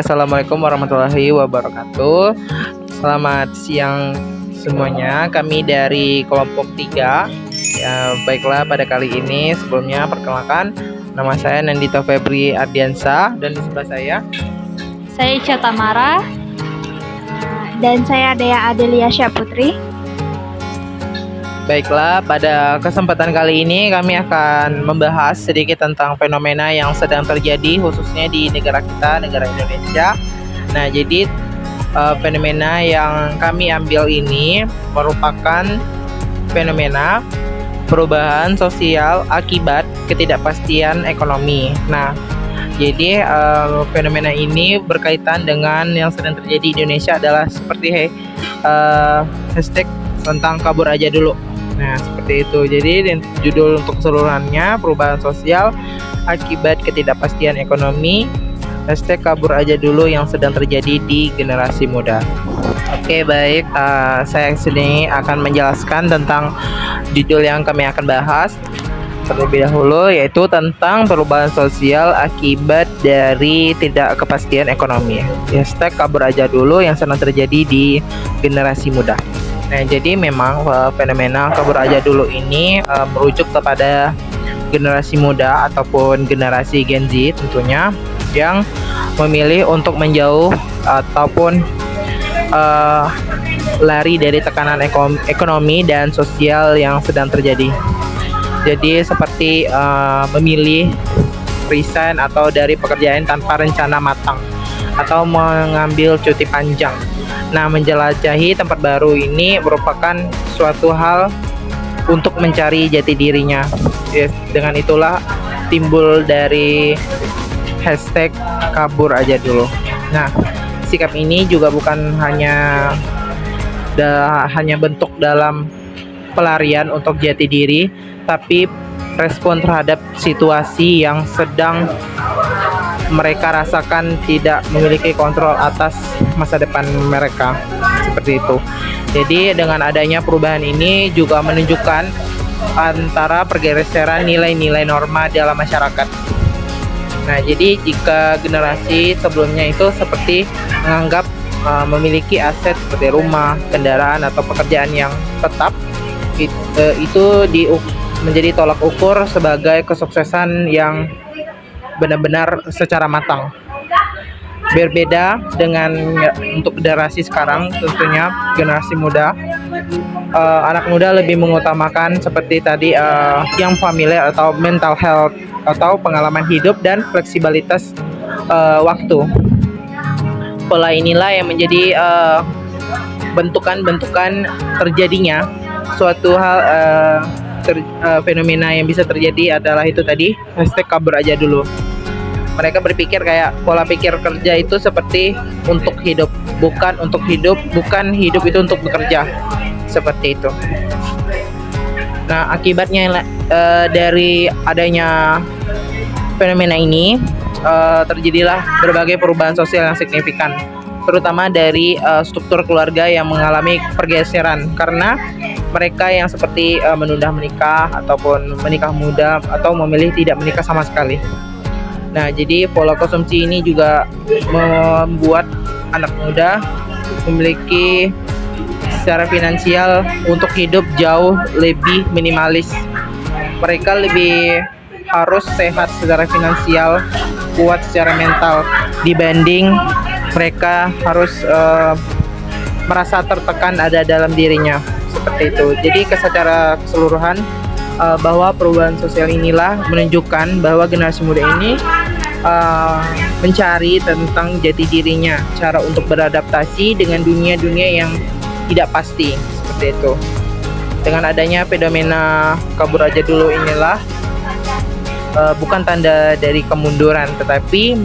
Assalamualaikum warahmatullahi wabarakatuh. Selamat siang semuanya. Kami dari kelompok 3. Ya, baiklah, pada kali ini sebelumnya perkenalkan, nama saya Nandita Febri Ardiansa, dan di sebelah Saya Ica Tamara. Dan saya Dea Adelia Syaputri. Baiklah, pada kesempatan kali ini kami akan membahas sedikit tentang fenomena yang sedang terjadi khususnya di negara kita, negara Indonesia. Nah, jadi fenomena yang kami ambil ini merupakan fenomena perubahan sosial akibat ketidakpastian ekonomi. Nah, jadi fenomena ini berkaitan dengan yang sedang terjadi di Indonesia adalah seperti hashtag tentang kabur aja dulu. Nah, seperti itu. Jadi judul untuk keseluruhannya perubahan sosial akibat ketidakpastian ekonomi, hashtag kabur aja dulu yang sedang terjadi di generasi muda. Oke, baik. Saya sini akan menjelaskan tentang judul yang kami akan bahas terlebih dahulu, yaitu tentang perubahan sosial akibat dari tidak kepastian ekonomi. Hashtag kabur aja dulu yang sedang terjadi di generasi muda. Nah, jadi memang fenomena kabur aja dulu ini merujuk kepada generasi muda ataupun generasi Gen Z tentunya, yang memilih untuk menjauh ataupun lari dari tekanan ekonomi dan sosial yang sedang terjadi. Jadi seperti memilih resign atau dari pekerjaan tanpa rencana matang, atau mengambil cuti panjang. Nah, menjelajahi tempat baru ini merupakan suatu hal untuk mencari jati dirinya. Yes, dengan itulah timbul dari hashtag kabur aja dulu. Nah, sikap ini juga bukan hanya bentuk dalam pelarian untuk jati diri, tapi respon terhadap situasi yang sedang mereka rasakan tidak memiliki kontrol atas masa depan mereka, seperti itu. Jadi dengan adanya perubahan ini juga menunjukkan antara pergeseran nilai-nilai norma dalam masyarakat. Nah, jadi jika generasi sebelumnya itu seperti menganggap memiliki aset seperti rumah, kendaraan, atau pekerjaan yang tetap, itu menjadi tolak ukur sebagai kesuksesan yang benar-benar secara matang. Berbeda dengan untuk generasi sekarang, tentunya generasi muda, anak muda lebih mengutamakan seperti tadi yang familiar atau mental health atau pengalaman hidup dan fleksibilitas waktu. Pola inilah yang menjadi bentukan-bentukan terjadinya suatu hal fenomena yang bisa terjadi adalah itu tadi, hashtag kabur aja dulu. Mereka berpikir kayak pola pikir kerja itu seperti untuk hidup, bukan untuk hidup, bukan hidup itu untuk bekerja, seperti itu. Nah, akibatnya dari adanya fenomena ini terjadilah berbagai perubahan sosial yang signifikan, terutama dari struktur keluarga yang mengalami pergeseran karena mereka yang seperti menunda menikah ataupun menikah muda atau memilih tidak menikah sama sekali. Nah, jadi pola konsumsi ini juga membuat anak muda memiliki secara finansial untuk hidup jauh lebih minimalis. Mereka lebih harus sehat secara finansial, kuat secara mental, dibanding mereka harus merasa tertekan ada dalam dirinya, seperti itu. Jadi secara keseluruhan bahwa perubahan sosial inilah menunjukkan bahwa generasi muda ini mencari tentang jati dirinya, cara untuk beradaptasi dengan dunia-dunia yang tidak pasti, seperti itu. Dengan adanya fenomena kabur aja dulu inilah bukan tanda dari kemunduran, tetapi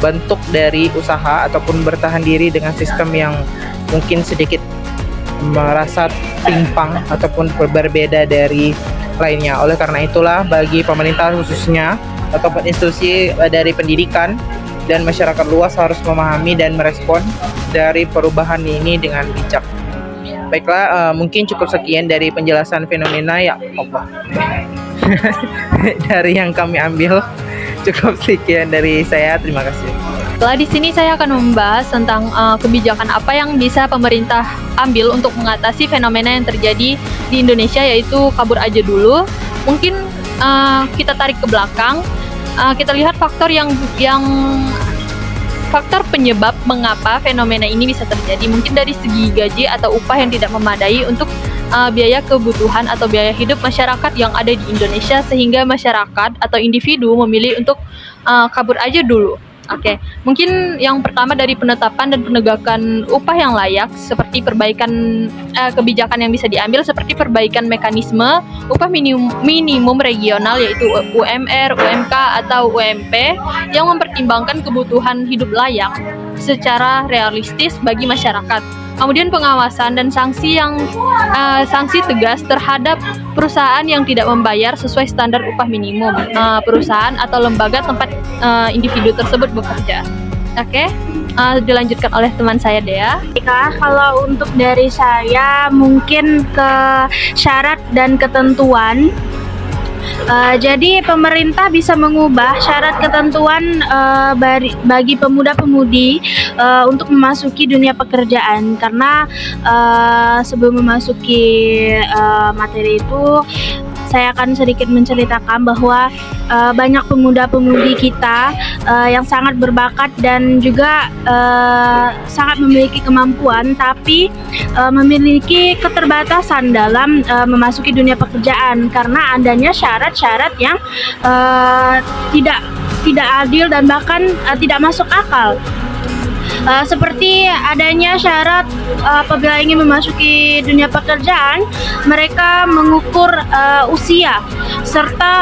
bentuk dari usaha ataupun bertahan diri dengan sistem yang mungkin sedikit merasa timpang ataupun berbeda dari lainnya. Oleh karena itulah bagi pemerintah khususnya ataupun institusi dari pendidikan dan masyarakat luas harus memahami dan merespon dari perubahan ini dengan bijak. Baiklah, mungkin cukup sekian dari penjelasan fenomena ya Allah. Dari yang kami ambil, cukup sekian dari saya. Terima kasih. Setelah di sini saya akan membahas tentang kebijakan apa yang bisa pemerintah ambil untuk mengatasi fenomena yang terjadi di Indonesia, yaitu kabur aja dulu. Mungkin kita tarik ke belakang, kita lihat faktor faktor penyebab mengapa fenomena ini bisa terjadi. Mungkin dari segi gaji atau upah yang tidak memadai untuk biaya kebutuhan atau biaya hidup masyarakat yang ada di Indonesia, sehingga masyarakat atau individu memilih untuk kabur aja dulu. Oke, mungkin yang pertama dari penetapan dan penegakan upah yang layak, seperti perbaikan kebijakan yang bisa diambil, seperti perbaikan mekanisme upah minimum regional, yaitu UMR, UMK, atau UMP, yang mempertimbangkan kebutuhan hidup layak secara realistis bagi masyarakat. Kemudian pengawasan dan sanksi tegas terhadap perusahaan yang tidak membayar sesuai standar upah minimum perusahaan atau lembaga tempat individu tersebut bekerja. Oke, dilanjutkan oleh teman saya Dea. Kalau untuk dari saya mungkin ke syarat dan ketentuan. Jadi pemerintah bisa mengubah syarat ketentuan bagi pemuda-pemudi untuk memasuki dunia pekerjaan, karena sebelum memasuki materi itu saya akan sedikit menceritakan bahwa banyak pemuda-pemudi kita yang sangat berbakat dan juga sangat memiliki kemampuan, tapi memiliki keterbatasan dalam memasuki dunia pekerjaan karena adanya syarat-syarat yang tidak adil dan bahkan tidak masuk akal. Seperti adanya syarat apabila ingin memasuki dunia pekerjaan, mereka mengukur usia serta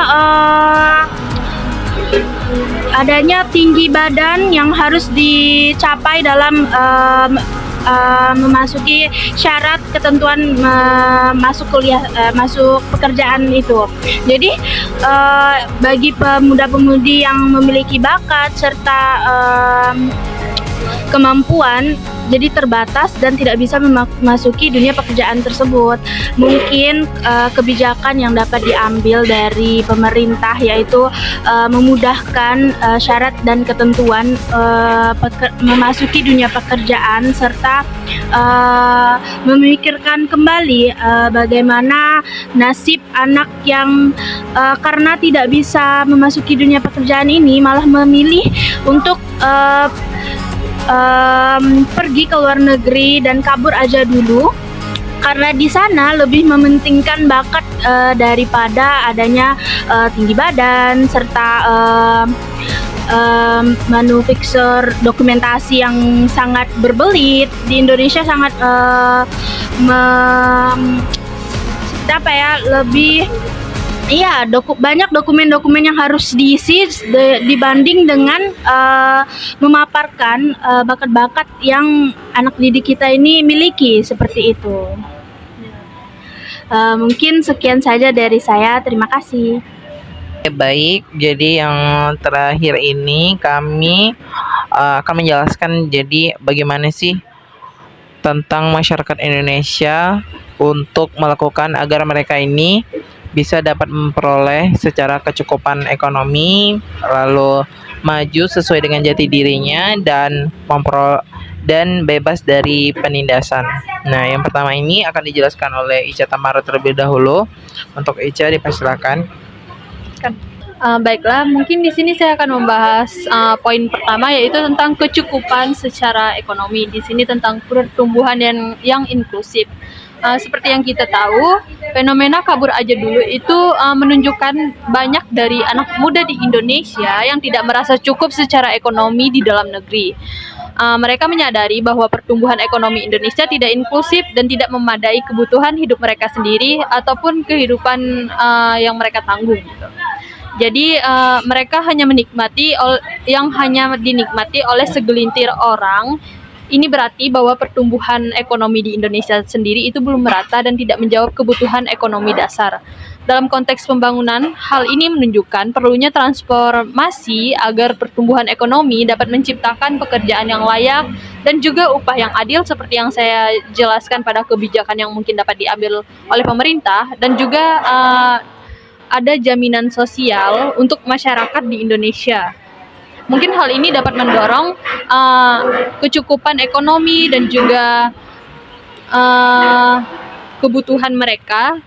adanya tinggi badan yang harus dicapai dalam memasuki syarat ketentuan masuk kuliah, masuk pekerjaan itu. Jadi bagi pemuda-pemudi yang memiliki bakat serta kemampuan jadi terbatas dan tidak bisa memasuki dunia pekerjaan tersebut. Mungkin kebijakan yang dapat diambil dari pemerintah yaitu memudahkan syarat dan ketentuan memasuki dunia pekerjaan serta memikirkan kembali bagaimana nasib anak yang karena tidak bisa memasuki dunia pekerjaan ini malah memilih untuk pergi ke luar negeri dan kabur aja dulu, karena di sana lebih mementingkan bakat daripada adanya tinggi badan serta manufaktur dokumentasi yang sangat berbelit. Di Indonesia sangat lebih banyak dokumen-dokumen yang harus diisi dibanding dengan memaparkan bakat-bakat yang anak didik kita ini miliki, seperti itu. Mungkin sekian saja dari saya. Terima kasih. Baik, jadi yang terakhir ini kami akan menjelaskan jadi bagaimana sih tentang masyarakat Indonesia untuk melakukan agar mereka ini bisa dapat memperoleh secara kecukupan ekonomi, lalu maju sesuai dengan jati dirinya dan bebas dari penindasan. Nah, yang pertama ini akan dijelaskan oleh Ica Tamara terlebih dahulu. Untuk Ica dipersilakan. Baiklah, mungkin di sini saya akan membahas poin pertama, yaitu tentang kecukupan secara ekonomi. Di sini tentang pertumbuhan yang inklusif. Seperti yang kita tahu, fenomena kabur aja dulu itu menunjukkan banyak dari anak muda di Indonesia yang tidak merasa cukup secara ekonomi di dalam negeri. Mereka menyadari bahwa pertumbuhan ekonomi Indonesia tidak inklusif dan tidak memadai kebutuhan hidup mereka sendiri ataupun kehidupan yang mereka tanggung. Gitu. Jadi mereka hanya dinikmati oleh segelintir orang. Ini berarti bahwa pertumbuhan ekonomi di Indonesia sendiri itu belum merata dan tidak menjawab kebutuhan ekonomi dasar. Dalam konteks pembangunan, hal ini menunjukkan perlunya transformasi agar pertumbuhan ekonomi dapat menciptakan pekerjaan yang layak dan juga upah yang adil, seperti yang saya jelaskan pada kebijakan yang mungkin dapat diambil oleh pemerintah, dan juga ada jaminan sosial untuk masyarakat di Indonesia. Mungkin hal ini dapat mendorong kecukupan ekonomi dan juga kebutuhan mereka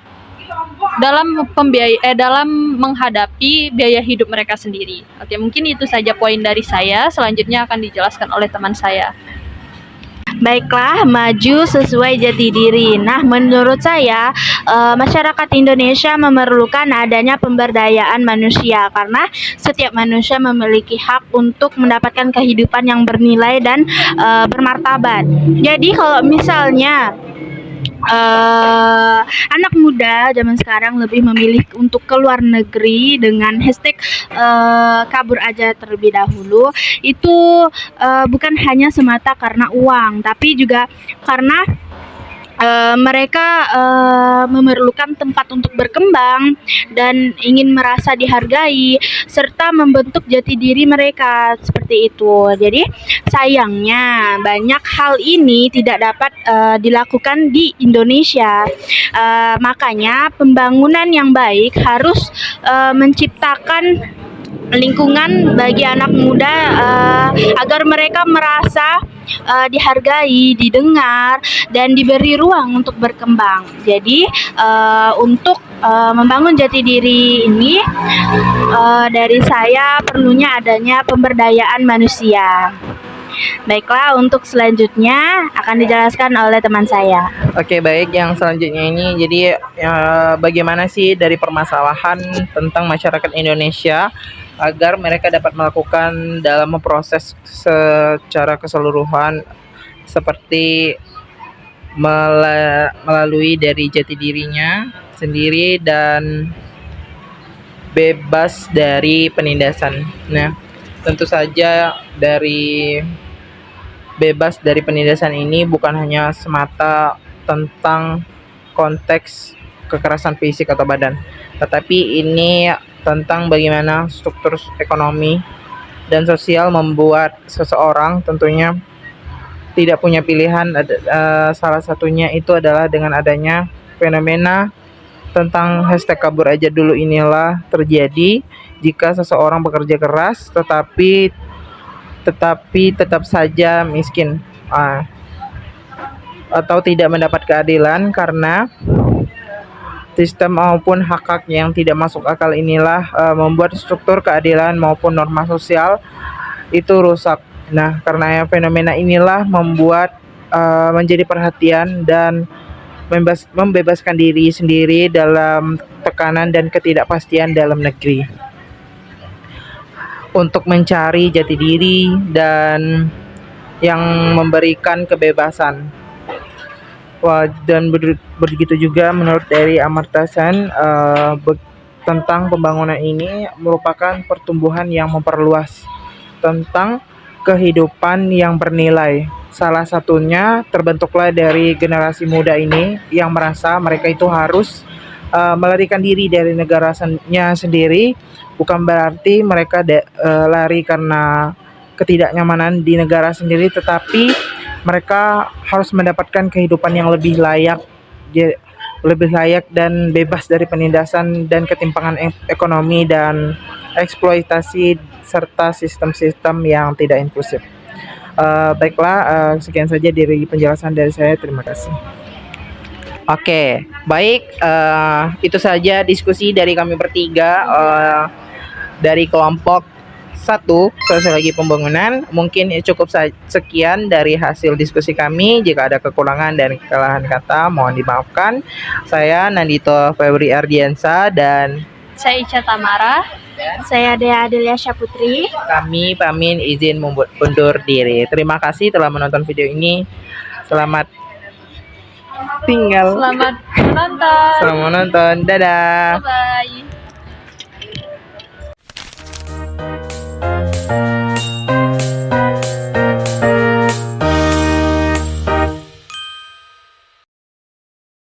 dalam menghadapi biaya hidup mereka sendiri. Oke, mungkin itu saja poin dari saya. Selanjutnya akan dijelaskan oleh teman saya. Baiklah, maju sesuai jati diri. Nah, menurut saya masyarakat Indonesia memerlukan adanya pemberdayaan manusia karena setiap manusia memiliki hak untuk mendapatkan kehidupan yang bernilai dan bermartabat. Jadi kalau misalnya anak muda zaman sekarang lebih memilih untuk keluar negeri dengan hashtag kabur aja terlebih dahulu, itu bukan hanya semata karena uang, tapi juga karena mereka memerlukan tempat untuk berkembang dan ingin merasa dihargai serta membentuk jati diri mereka seperti itu. Jadi sayangnya banyak hal ini tidak dapat dilakukan di Indonesia. Makanya pembangunan yang baik harus menciptakan lingkungan bagi anak muda agar mereka merasa dihargai, didengar, dan diberi ruang untuk berkembang. Jadi untuk membangun jati diri ini dari saya perlunya adanya pemberdayaan manusia. Baiklah, untuk selanjutnya akan dijelaskan oleh teman saya. Oke, baik. Yang selanjutnya ini, jadi bagaimana sih dari permasalahan tentang masyarakat Indonesia agar mereka dapat melakukan dalam memproses secara keseluruhan seperti melalui dari jati dirinya sendiri dan bebas dari penindasan. Nah, tentu saja dari bebas dari penindasan ini bukan hanya semata tentang konteks kekerasan fisik atau badan, tetapi ini tentang bagaimana struktur ekonomi dan sosial membuat seseorang tentunya tidak punya pilihan. Salah satunya itu adalah dengan adanya fenomena tentang hashtag kabur aja dulu inilah terjadi jika seseorang bekerja keras tetapi tetap saja miskin atau tidak mendapat keadilan karena sistem maupun hak-hak yang tidak masuk akal inilah membuat struktur keadilan maupun norma sosial itu rusak. Nah, karena fenomena inilah membuat menjadi perhatian dan membebaskan diri sendiri dalam tekanan dan ketidakpastian dalam negeri untuk mencari jati diri dan yang memberikan kebebasan. Dan begitu juga menurut dari Amartya Sen tentang pembangunan ini merupakan pertumbuhan yang memperluas tentang kehidupan yang bernilai. Salah satunya terbentuklah dari generasi muda ini yang merasa mereka itu harus melarikan diri dari negaranya sendiri, bukan berarti mereka lari karena ketidaknyamanan di negara sendiri, tetapi mereka harus mendapatkan kehidupan yang lebih layak dan bebas dari penindasan dan ketimpangan ekonomi dan eksploitasi serta sistem-sistem yang tidak inklusif. Baiklah, sekian saja dari penjelasan dari saya. Terima kasih. Oke, baik. Itu saja diskusi dari kami bertiga dari kelompok 1 Sosiologi Pembangunan. Mungkin cukup sekian dari hasil diskusi kami. Jika ada kekurangan dan kesalahan kata, mohon dimaafkan. Saya Nandito Febri Ardiansa dan Saya Ica Tamara. Saya Dea Adelia Syaputri. Kami pamit izin undur diri. Terima kasih telah menonton video ini. Selamat tinggal. Selamat menonton. Selamat menonton. Dadah. Bye-bye.